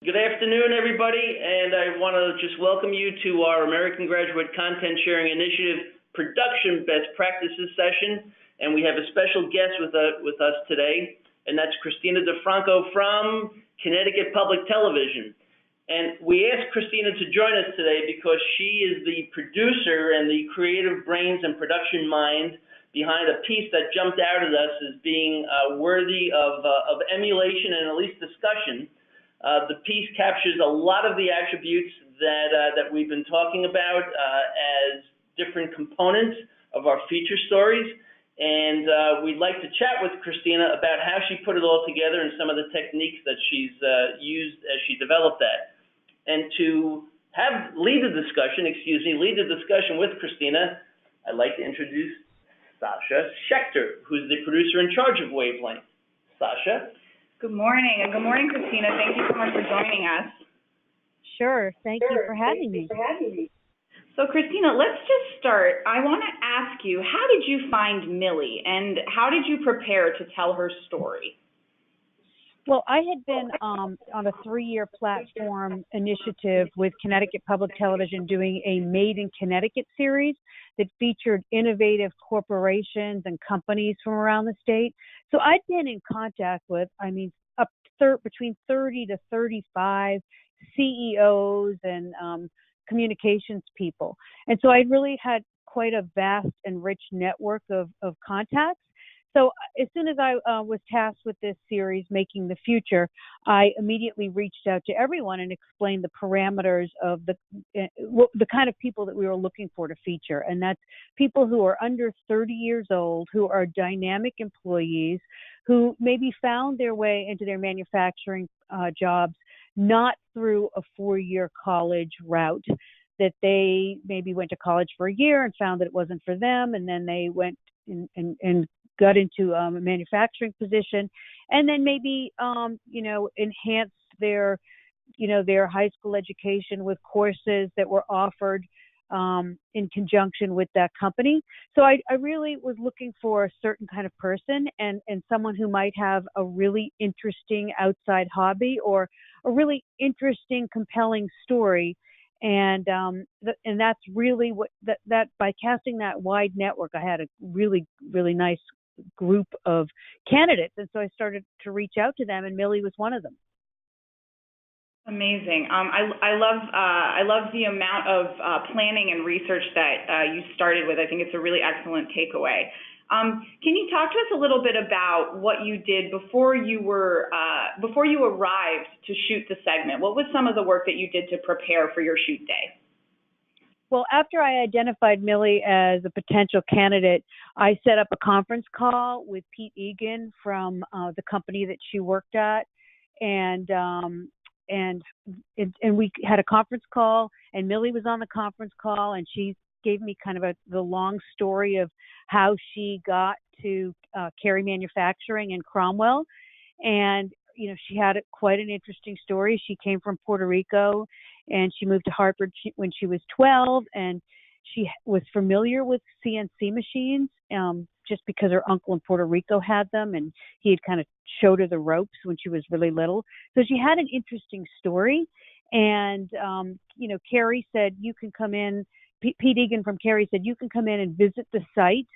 Good afternoon, everybody, and I want to just welcome you to our American Graduate Content Sharing Initiative Production Best Practices session. And we have a special guest with us today, and that's Christina DeFranco from Connecticut Public Television. And we asked Christina to join us today because she is the producer and the creative brains and production mind behind a piece that jumped out at us as being worthy of emulation and at least discussion. The piece captures a lot of the attributes that we've been talking about as different components of our feature stories. And we'd like to chat with Christina about how she put it all together and some of the techniques that she's used as she developed that. And to lead the discussion with Christina, I'd like to introduce Sasha Schechter, who's the producer in charge of Wavelength. Sasha? Good morning, and good morning, Christina. Thank you so much for joining us. Sure. Thank you for having me. So, Christina, let's just start. I want to ask you, how did you find Millie, and how did you prepare to tell her story? Well, I had been on a 3-year platform initiative with Connecticut Public Television doing a Made in Connecticut series that featured innovative corporations and companies from around the state. So I'd been in contact with, between 30 to 35 CEOs and communications people. And so I really had quite a vast and rich network of contacts. So as soon as I was tasked with this series, Making the Future, I immediately reached out to everyone and explained the parameters of the kind of people that we were looking for to feature. And that's people who are under 30 years old, who are dynamic employees, who maybe found their way into their manufacturing jobs not through a 4-year college route, that they maybe went to college for a year and found that it wasn't for them, and then they went and got into a manufacturing position, and then maybe enhanced their high school education with courses that were offered in conjunction with that company. So I really was looking for a certain kind of person and someone who might have a really interesting outside hobby or a really interesting, compelling story. And that's really what that by casting that wide network, I had a really, really nice group of candidates. And so I started to reach out to them, and Millie was one of them. Amazing. I love the amount of planning and research that you started with. I think it's a really excellent takeaway. Can you talk to us a little bit about what you did before you arrived to shoot the segment? What was some of the work that you did to prepare for your shoot day? Well, after I identified Millie as a potential candidate, I set up a conference call with Pete Egan from the company that she worked at, and we had a conference call, and Millie was on the conference call, and she gave me kind of the long story of how she got to Carey Manufacturing in Cromwell. And, she had quite an interesting story. She came from Puerto Rico, and she moved to Hartford when she was 12, and she was familiar with CNC machines just because her uncle in Puerto Rico had them, and he had kind of showed her the ropes when she was really little. So she had an interesting story. And, Carey said, you can come in. Pete Egan from Carey said, you can come in and visit the site.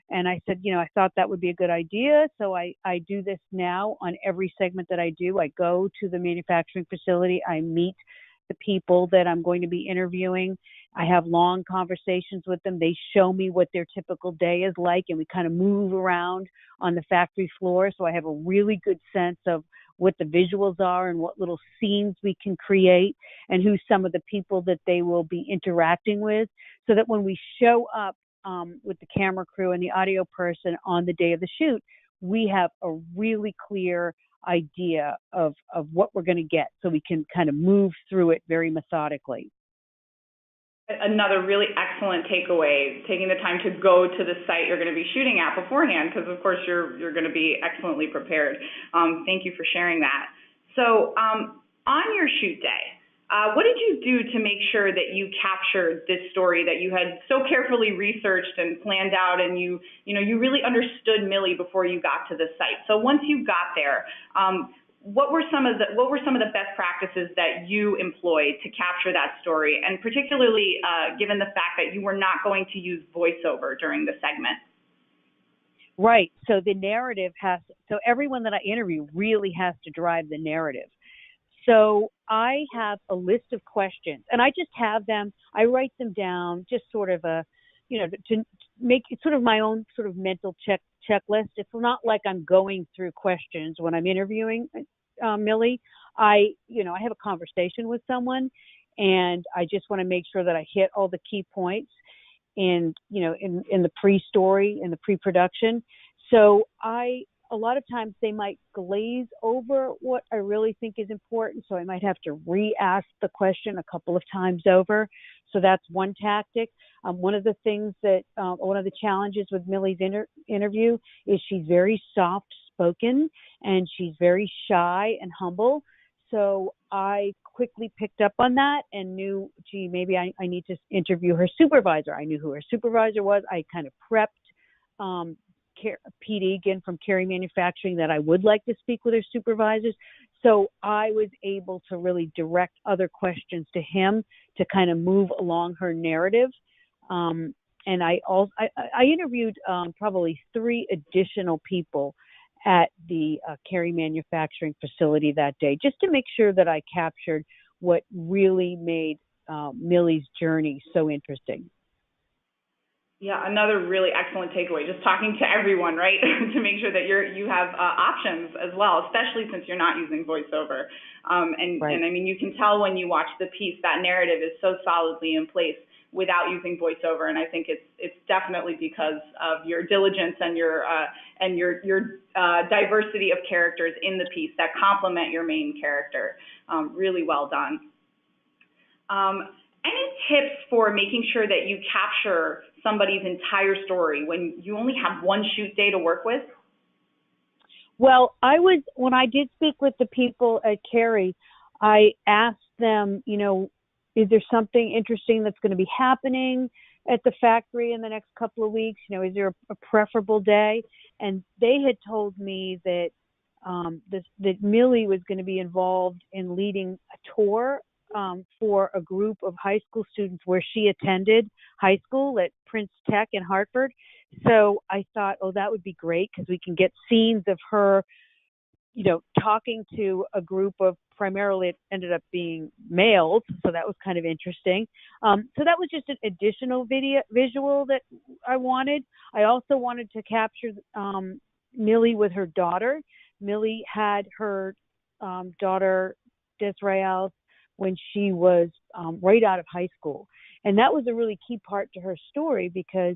And I said, I thought that would be a good idea. So I do this now on every segment that I do. I go to the manufacturing facility. I meet the people that I'm going to be interviewing. I have long conversations with them. They show me what their typical day is like, and we kind of move around on the factory floor. So I have a really good sense of what the visuals are and what little scenes we can create and who some of the people that they will be interacting with, so that when we show up with the camera crew and the audio person on the day of the shoot, we have a really clear idea of what we're going to get, so we can kind of move through it very methodically. Another really excellent takeaway, taking the time to go to the site you're going to be shooting at beforehand, because of course you're going to be excellently prepared. Thank you for sharing that. So on your shoot day, what did you do to make sure that you captured this story that you had so carefully researched and planned out, and you really understood Millie before you got to the site? So once you got there, what were some of the best practices that you employed to capture that story, and particularly given the fact that you were not going to use voiceover during the segment? Right. So the narrative so everyone that I interview really has to drive the narrative. So I have a list of questions, and I just have them, I write them down, just sort of to make it sort of my own sort of mental checklist. It's not like I'm going through questions when I'm interviewing Millie. I have a conversation with someone, and I just want to make sure that I hit all the key points in the pre-story, in the pre-production. So a lot of times they might glaze over what I really think is important. So I might have to re-ask the question a couple of times over. So that's one tactic. One of the things one of the challenges with Millie's interview is she's very soft-spoken and she's very shy and humble. So I quickly picked up on that and knew, gee, maybe I need to interview her supervisor. I knew who her supervisor was. I kind of prepped Pete Egan from Carey Manufacturing that I would like to speak with her supervisors. So I was able to really direct other questions to him to kind of move along her narrative. And I interviewed probably 3 additional people at the Carey Manufacturing facility that day, just to make sure that I captured what really made Millie's journey so interesting. Yeah, another really excellent takeaway, just talking to everyone, right, to make sure that you have options as well, especially since you're not using voiceover. Right. And I mean, you can tell when you watch the piece, that narrative is so solidly in place without using voiceover, and I think it's definitely because of your diligence and your diversity of characters in the piece that complement your main character. Really well done. Any tips for making sure that you capture somebody's entire story when you only have one shoot day to work with? Well, when I did speak with the people at Carey, I asked them, is there something interesting that's going to be happening at the factory in the next couple of weeks? Is there a preferable day? And they had told me that that Millie was going to be involved in leading a tour for a group of high school students where she attended high school at Prince Tech in Hartford. So I thought, that would be great because we can get scenes of her, talking to a group of, primarily it ended up being males. So that was kind of interesting. So that was just an additional visual that I wanted. I also wanted to capture Millie with her daughter. Millie had her daughter, Desrael, when she was right out of high school. And that was a really key part to her story because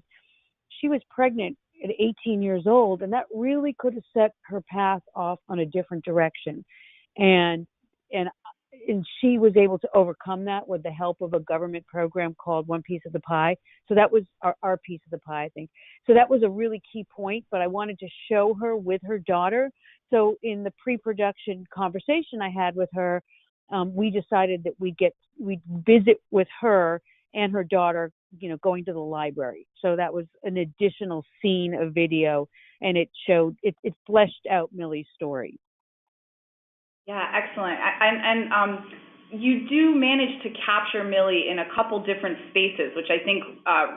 she was pregnant at 18 years old, and that really could have set her path off on a different direction. And she was able to overcome that with the help of a government program called One Piece of the Pie. So that was our piece of the pie, I think. So that was a really key point, but I wanted to show her with her daughter. So in the pre-production conversation I had with her, we decided that we'd visit with her and her daughter, going to the library. So that was an additional scene of video, and it fleshed out Millie's story. Yeah, excellent. And you do manage to capture Millie in a couple different spaces, which I think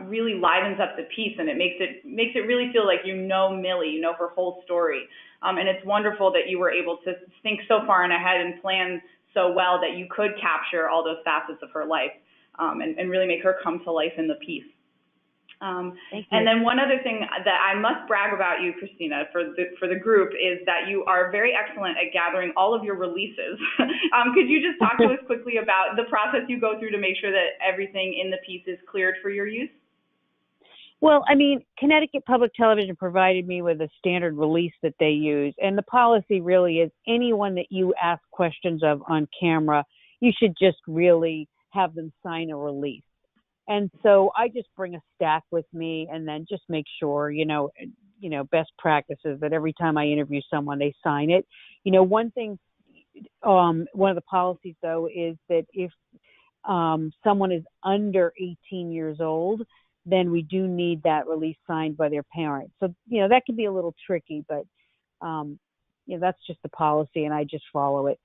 really livens up the piece, and it makes it really feel like Millie, her whole story. And it's wonderful that you were able to think so far ahead and plan so well that you could capture all those facets of her life and really make her come to life in the piece. And then one other thing that I must brag about you, Christina, for the group is that you are very excellent at gathering all of your releases. Could you just talk to us quickly about the process you go through to make sure that everything in the piece is cleared for your use? Well, Connecticut Public Television provided me with a standard release that they use, and the policy really is anyone that you ask questions of on camera, you should just really have them sign a release. And so I just bring a stack with me and then just make sure, best practices that every time I interview someone, they sign it. One thing, one of the policies though, is that if someone is under 18 years old, then we do need that release signed by their parents. So, that can be a little tricky, but that's just the policy, and I just follow it.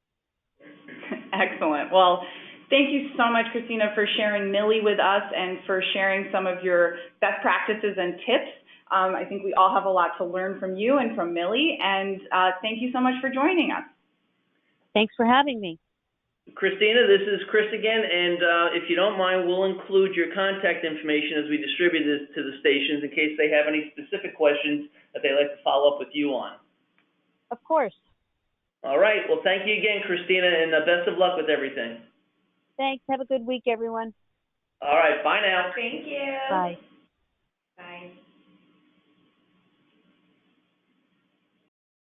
Excellent. Well, thank you so much, Christina, for sharing Millie with us and for sharing some of your best practices and tips. I think we all have a lot to learn from you and from Millie, and thank you so much for joining us. Thanks for having me. Christina, this is Chris again, and if you don't mind, we'll include your contact information as we distribute this to the stations in case they have any specific questions that they'd like to follow up with you on. Of course. All right. Well, thank you again, Christina, and best of luck with everything. Thanks. Have a good week, everyone. All right. Bye now. Thank you. Bye.